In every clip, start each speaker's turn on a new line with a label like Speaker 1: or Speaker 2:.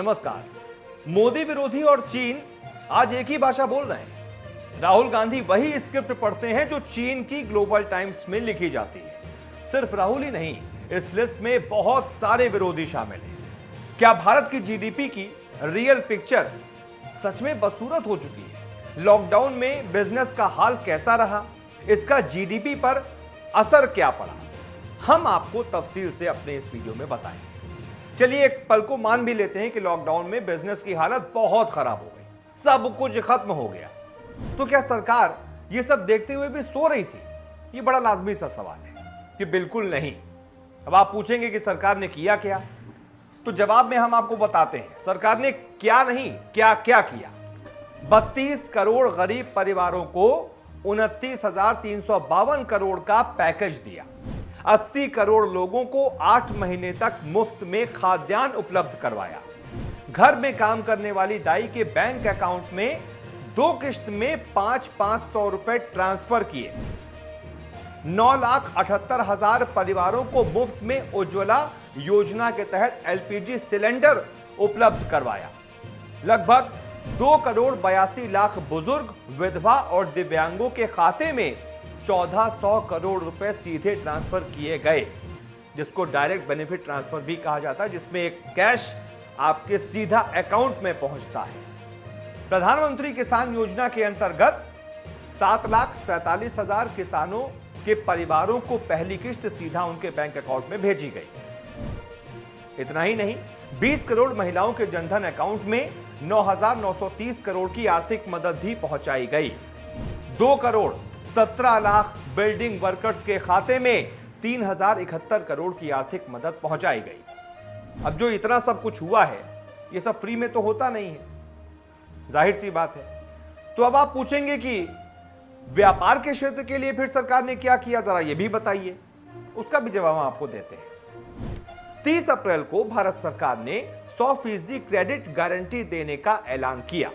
Speaker 1: नमस्कार। मोदी विरोधी और चीन आज एक ही भाषा बोल रहे हैं। राहुल गांधी वही स्क्रिप्ट पढ़ते हैं जो चीन की ग्लोबल टाइम्स में लिखी जाती है। सिर्फ राहुल ही नहीं, इस लिस्ट में बहुत सारे विरोधी शामिल हैं। क्या भारत की जीडीपी की रियल पिक्चर सच में बदसूरत हो चुकी है? लॉकडाउन में बिजनेस का हाल कैसा रहा? इसका जीडीपी पर असर क्या पड़ा? हम आपको तफसील से अपने इस वीडियो में बताएंगे। चलिए एक पल को मान भी लेते हैं कि लॉकडाउन में बिजनेस की हालत बहुत खराब हो गई, सब कुछ खत्म हो गया, तो क्या सरकार ये सब देखते हुए भी सो रही थी? ये बड़ा लाजमी सा सवाल है कि बिल्कुल नहीं। अब आप पूछेंगे कि सरकार ने किया क्या, तो जवाब में हम आपको बताते हैं सरकार ने क्या नहीं क्या क्या किया। 32 करोड़ गरीब परिवारों को 29,352 करोड़ का पैकेज दिया। 80 करोड़ लोगों को 8 महीने तक मुफ्त में खाद्यान्न उपलब्ध करवाया। घर में काम करने वाली दाई के बैंक अकाउंट में 2 किश्त में 500 रुपए ट्रांसफर किए। 9,78,000 परिवारों को मुफ्त में उज्ज्वला योजना के तहत एलपीजी सिलेंडर उपलब्ध करवाया। लगभग 2 करोड़ 82 लाख बुजुर्ग, विधवा और दिव्यांगों के खाते में 1400 करोड़ रुपए सीधे ट्रांसफर किए गए, जिसको डायरेक्ट बेनिफिट ट्रांसफर भी कहा जाता है, जिसमें एक कैश आपके सीधा अकाउंट में पहुंचता है। प्रधानमंत्री किसान योजना के अंतर्गत 7,47,000 किसानों के परिवारों को पहली किश्त सीधा उनके बैंक अकाउंट में भेजी गई। इतना ही नहीं, 20 करोड़ महिलाओं के जनधन अकाउंट में 9,930 करोड़ की आर्थिक मदद भी पहुंचाई गई। 2 करोड़ 17 लाख बिल्डिंग वर्कर्स के खाते में 3,071 करोड़ की आर्थिक मदद पहुंचाई गई। अब जो इतना सब कुछ हुआ है, ये सब फ्री में तो होता नहीं है, जाहिर सी बात है। तो अब आप पूछेंगे कि व्यापार के क्षेत्र के लिए फिर सरकार ने क्या किया, जरा ये भी बताइए। उसका भी जवाब हम आपको देते हैं। 30 अप्रैल को भारत सरकार ने 100% क्रेडिट गारंटी देने का ऐलान किया।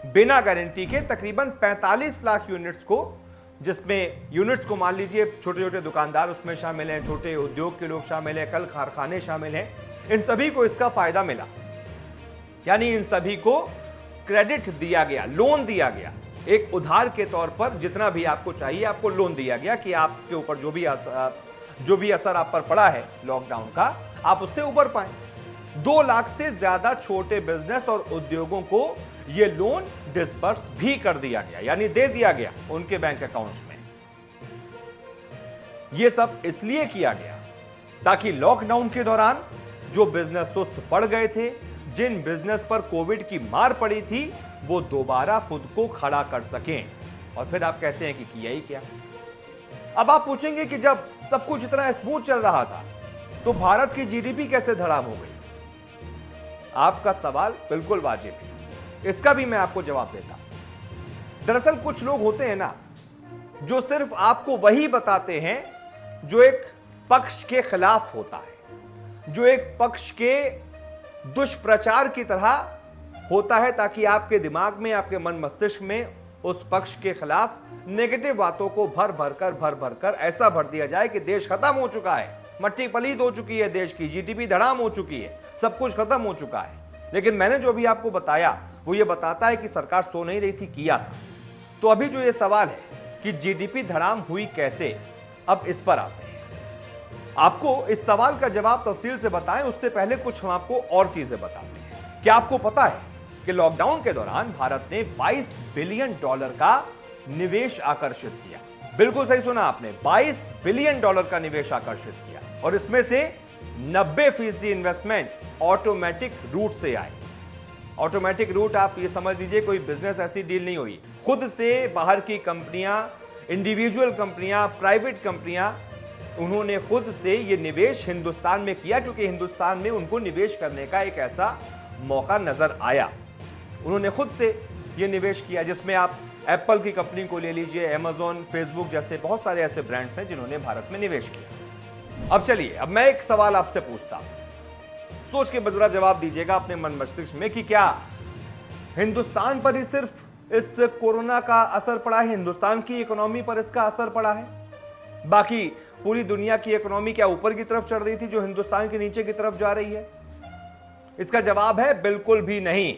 Speaker 1: बिना गारंटी के तकरीबन 45 लाख यूनिट्स को, जिसमें यूनिट्स को मान लीजिए छोटे छोटे दुकानदार उसमें शामिल हैं, छोटे उद्योग के लोग शामिल हैं, कल कारखाने शामिल हैं, इन सभी को इसका फायदा मिला। यानी इन सभी को क्रेडिट दिया गया, लोन दिया गया, एक उधार के तौर पर जितना भी आपको चाहिए आपको लोन दिया गया कि आपके ऊपर जो भी असर आप पर पड़ा है लॉकडाउन का, आप उससे उबर पाए। 2 लाख से ज्यादा छोटे बिजनेस और उद्योगों को यह लोन डिसबर्स भी कर दिया गया, यानी दे दिया गया उनके बैंक अकाउंट्स में। यह सब इसलिए किया गया ताकि लॉकडाउन के दौरान जो बिजनेस सुस्त पड़ गए थे, जिन बिजनेस पर कोविड की मार पड़ी थी, वो दोबारा खुद को खड़ा कर सकें। और फिर आप कहते हैं कि किया ही क्या? अब आप पूछेंगे कि जब सब कुछ इतना स्मूथ चल रहा था तो भारत की जीडीपी कैसे धड़ाम हो गई? आपका सवाल बिल्कुल वाजिब है, इसका भी मैं आपको जवाब देता हूं। दरअसल कुछ लोग होते हैं ना, जो सिर्फ आपको वही बताते हैं जो एक पक्ष के खिलाफ होता है, जो एक पक्ष के दुष्प्रचार की तरह होता है, ताकि आपके दिमाग में, आपके मन मस्तिष्क में उस पक्ष के खिलाफ नेगेटिव बातों को भर भर कर ऐसा भर दिया जाए कि देश खत्म हो चुका है, मट्टी पलीत हो चुकी है, देश की जीडीपी धड़ाम हो चुकी है, सब कुछ खत्म हो चुका है। लेकिन मैंने जो भी आपको बताया वो ये बताता है कि सरकार सो नहीं रही थी, किया था। तो अभी जो ये सवाल है कि जीडीपी धड़ाम हुई कैसे, अब इस पर आते हैं। आपको इस सवाल का जवाब तफसील से बताएं उससे पहले कुछ हम आपको और चीजें बताते हैं। क्या आपको पता है कि लॉकडाउन के दौरान भारत ने $22 बिलियन का निवेश आकर्षित किया? बिल्कुल सही सुना आपने, $22 बिलियन का निवेश आकर्षित किया, और इसमें से 90% इन्वेस्टमेंट ऑटोमेटिक रूट से आए। ऑटोमेटिक रूट आप ये समझ लीजिए कोई बिजनेस ऐसी डील नहीं हुई, खुद से बाहर की कंपनियां, इंडिविजुअल कंपनियां, प्राइवेट कंपनियां, उन्होंने खुद से ये निवेश हिंदुस्तान में किया, क्योंकि हिंदुस्तान में उनको निवेश करने का एक ऐसा मौका नजर आया। उन्होंने खुद से ये निवेश किया, जिसमें आप एप्पल की कंपनी को ले लीजिए, अमेज़न, फेसबुक जैसे बहुत सारे ऐसे ब्रांड्स हैं जिन्होंने भारत में निवेश किया। अब चलिए, अब मैं एक सवाल आपसे पूछता हूं, सोच के जरा जवाब दीजिएगा अपने मन मस्तिष्क में कि क्या हिंदुस्तान पर ही सिर्फ इस कोरोना का असर पड़ा है, हिंदुस्तान की इकोनॉमी पर इसका असर पड़ा है? बाकी पूरी दुनिया की इकोनॉमी क्या ऊपर की तरफ चढ़ रही थी जो हिंदुस्तान के नीचे की तरफ जा रही है? इसका जवाब है बिल्कुल भी नहीं।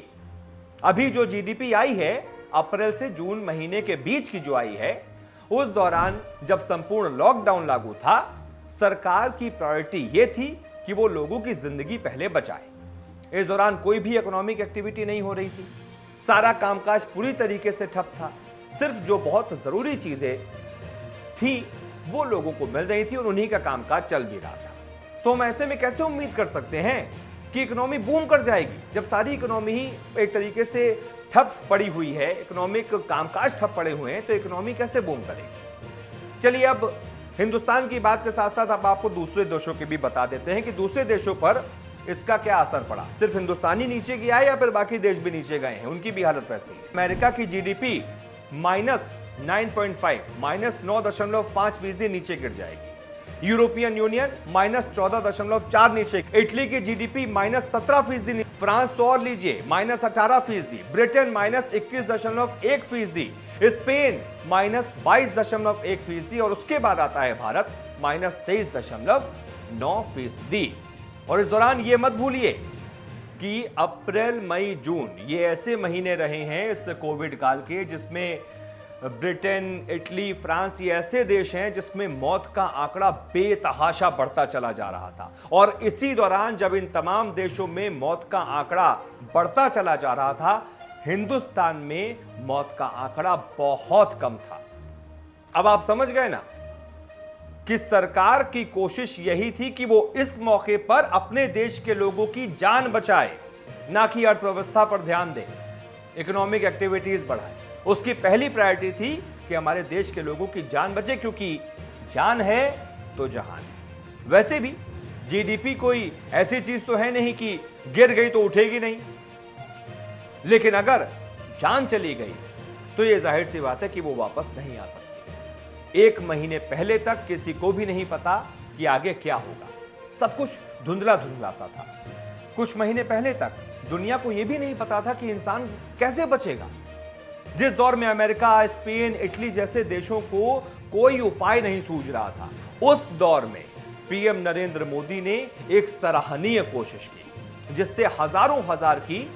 Speaker 1: अभी जो जीडीपी आई है अप्रैल से जून महीने के बीच की जो आई है, उस दौरान जब संपूर्ण लॉकडाउन लागू था, सरकार की प्रायोरिटी यह थी कि वो लोगों की जिंदगी पहले बचाए। इस दौरान कोई भी इकोनॉमिक एक्टिविटी नहीं हो रही थी, सारा कामकाज पूरी तरीके से ठप था। सिर्फ जो बहुत जरूरी चीजें थी वो लोगों को मिल रही थी और उन्हीं का कामकाज चल भी रहा था। तो हम ऐसे में कैसे उम्मीद कर सकते हैं कि इकोनॉमी बूम कर जाएगी, जब सारी इकोनॉमी ही एक तरीके से ठप पड़ी हुई है, इकोनॉमिक कामकाज ठप पड़े हुए हैं, तो इकोनॉमी कैसे बूम करेगी। चलिए अब हिंदुस्तान की बात के साथ साथ अब आपको दूसरे देशों के भी बता देते हैं कि दूसरे देशों पर इसका क्या असर पड़ा। सिर्फ हिंदुस्तान ही नीचे गया है या फिर बाकी देश भी नीचे गए हैं, उनकी भी हालत वैसी है। अमेरिका की जीडीपी -9.5 -9.5% नीचे गिर जाएगी। यूरोपियन यूनियन -14.4 नीचे, इटली की जीडीपी -17%, फ्रांस तो और लीजिए -18%, ब्रिटेन -21.1%, स्पेन -22.1% और उसके बाद आता है भारत -23.9%। और इस दौरान यह मत भूलिए कि अप्रैल मई जून ये ऐसे महीने रहे हैं इस कोविड काल के जिसमें ब्रिटेन, इटली, फ्रांस ये ऐसे देश हैं जिसमें मौत का आंकड़ा बेतहाशा बढ़ता चला जा रहा था। और इसी दौरान जब इन तमाम देशों में मौत का आंकड़ा बढ़ता चला जा रहा था, हिंदुस्तान में मौत का आंकड़ा बहुत कम था। अब आप समझ गए ना कि सरकार की कोशिश यही थी कि वो इस मौके पर अपने देश के लोगों की जान बचाए, ना कि अर्थव्यवस्था पर ध्यान दे, इकोनॉमिक एक्टिविटीज बढ़ाए। उसकी पहली प्रायोरिटी थी कि हमारे देश के लोगों की जान बचे, क्योंकि जान है तो जहान है। वैसे भी जीडीपी कोई ऐसी चीज तो है नहीं कि गिर गई तो उठेगी नहीं, लेकिन अगर जान चली गई तो यह जाहिर सी बात है कि वो वापस नहीं आ सकती। एक महीने पहले तक किसी को भी नहीं पता कि आगे क्या होगा, सब कुछ धुंधला धुंधला सा था। कुछ महीने पहले तक दुनिया को यह भी नहीं पता था कि इंसान कैसे बचेगा। जिस दौर में अमेरिका, स्पेन, इटली जैसे देशों को कोई उपाय नहीं सूझ रहा था, उस दौर में पीएम नरेंद्र मोदी ने एक सराहनीय कोशिश की जिससे हजारों हजार की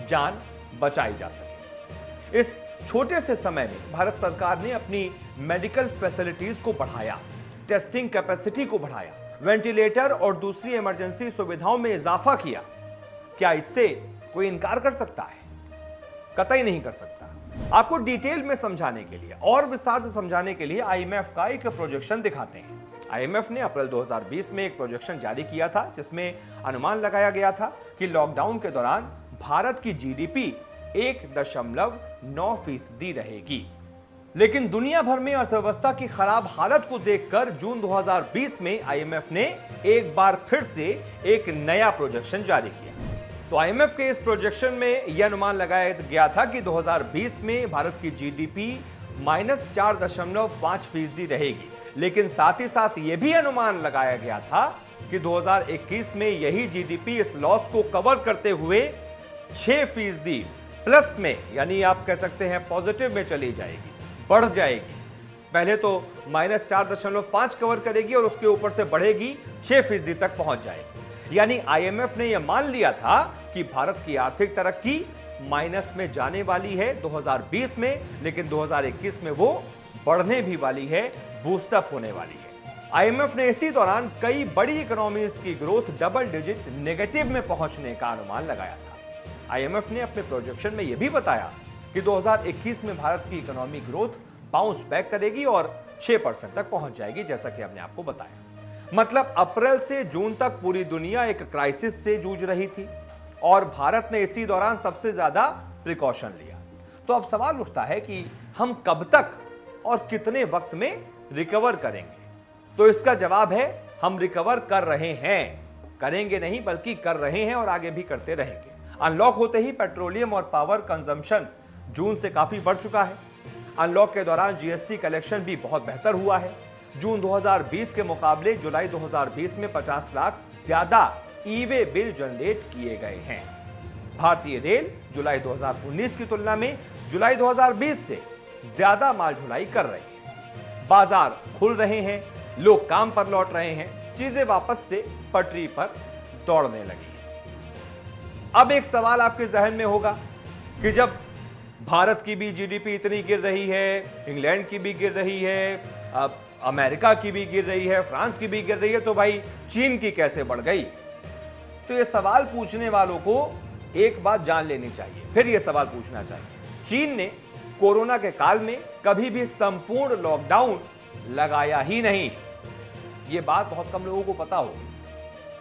Speaker 1: जान बचाई जा सके। इस छोटे से समय में भारत सरकार ने अपनी मेडिकल फैसिलिटीज को बढ़ाया, टेस्टिंग कैपेसिटी को बढ़ाया, वेंटिलेटर और दूसरी इमरजेंसी सुविधाओं में इजाफा किया। क्या इससे कोई इनकार कर सकता है? कतई नहीं कर सकता। आपको डिटेल में समझाने के लिए और विस्तार से समझाने के लिए आईएमएफ का एक प्रोजेक्शन दिखाते हैं। आईएमएफ ने अप्रैल 2020 में एक प्रोजेक्शन जारी किया था जिसमें अनुमान लगाया गया था कि लॉकडाउन के दौरान भारत की जीडीपी 1.9% रहेगी। लेकिन दुनिया भर में अर्थव्यवस्था की खराब हालत को देखकर जून 2020 में आईएमएफ ने एक बार फिर से एक नया प्रोजेक्शन जारी किया। तो आईएमएफ के इस प्रोजेक्शन में यह अनुमान लगाया गया था कि 2020 में भारत की जीडीपी -4.5% रहेगी। लेकिन साथ ही साथ यह भी अनुमान लगाया गया था कि 2021 में यही जीडीपी इस लॉस को कवर करते हुए 6% प्लस में, यानी आप कह सकते हैं पॉजिटिव में चली जाएगी, बढ़ जाएगी। पहले तो -4.5 कवर करेगी और उसके ऊपर से बढ़ेगी 6% तक पहुंच जाएगी। यानी आईएमएफ ने यह मान लिया था कि भारत की आर्थिक तरक्की माइनस में जाने वाली है 2020 में, लेकिन 2021 में वो बढ़ने भी वाली है, बूस्टअप होने वाली है। आईएमएफ ने इसी दौरान कई बड़ी इकोनॉमीज की ग्रोथ डबल डिजिट नेगेटिव में पहुंचने का अनुमान लगाया था। आईएमएफ ने अपने प्रोजेक्शन में यह भी बताया कि 2021 में भारत की इकोनॉमी ग्रोथ बाउंस बैक करेगी और 6% तक पहुंच जाएगी, जैसा कि हमने आपको बताया। मतलब अप्रैल से जून तक पूरी दुनिया एक क्राइसिस से जूझ रही थी और भारत ने इसी दौरान सबसे ज्यादा प्रिकॉशन लिया। तो अब सवाल उठता है कि हम कब तक और कितने वक्त में रिकवर करेंगे? तो इसका जवाब है हम रिकवर कर रहे हैं, करेंगे नहीं बल्कि कर रहे हैं और आगे भी करते रहेंगे। अनलॉक होते ही पेट्रोलियम और पावर कंजम्पशन जून से काफी बढ़ चुका है। अनलॉक के दौरान जीएसटी कलेक्शन भी बहुत बेहतर हुआ है। जून 2020 के मुकाबले जुलाई 2020 में 50 लाख ज्यादा ई-वे बिल जनरेट किए गए हैं। भारतीय रेल जुलाई 2019 की तुलना में जुलाई 2020 से ज्यादा माल ढुलाई कर रही है। बाजार खुल रहे हैं, लोग काम पर लौट रहे हैं, चीजें वापस से पटरी पर दौड़ने लगी हैं। अब एक सवाल आपके जहन में होगा कि जब भारत की भी जीडीपी इतनी गिर रही है, इंग्लैंड की भी गिर रही है, अमेरिका की भी गिर रही है, फ्रांस की भी गिर रही है, तो भाई चीन की कैसे बढ़ गई? तो ये सवाल पूछने वालों को एक बात जान लेनी चाहिए, फिर ये सवाल पूछना चाहिए। चीन ने कोरोना के काल में कभी भी संपूर्ण लॉकडाउन लगाया ही नहीं। ये बात बहुत कम लोगों को पता होगी।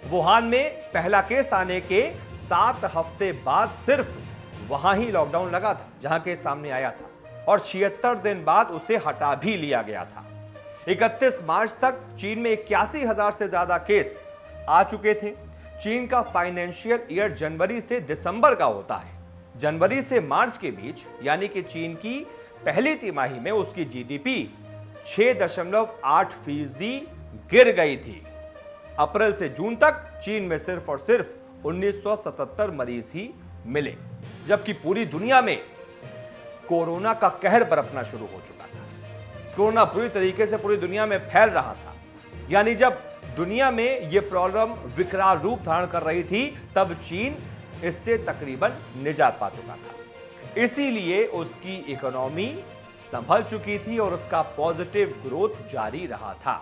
Speaker 1: वुहान में पहला केस आने के 7 हफ्ते बाद सिर्फ वहां ही लॉकडाउन लगा था जहां केस सामने आया था, और 76 दिन बाद उसे हटा भी लिया गया था। 31 मार्च तक चीन में 81,000 से ज्यादा केस आ चुके थे। चीन का फाइनेंशियल ईयर जनवरी से दिसंबर का होता है। जनवरी से मार्च के बीच यानी कि चीन की पहली तिमाही में उसकी जीडीपी 6.8% गिर गई थी। अप्रैल से जून तक चीन में सिर्फ और सिर्फ 1977 मरीज ही मिले, जबकि पूरी दुनिया में कोरोना का कहर बरपना शुरू हो चुका था। कोरोना बुरी तरीके से पूरी दुनिया में फैल रहा था। यानी जब दुनिया में यह प्रॉब्लम विकराल रूप धारण कर रही थी, तब चीन इससे तकरीबन निजात पा चुका था। इसीलिए उसकी इकोनॉमी संभल चुकी थी और उसका पॉजिटिव ग्रोथ जारी रहा था।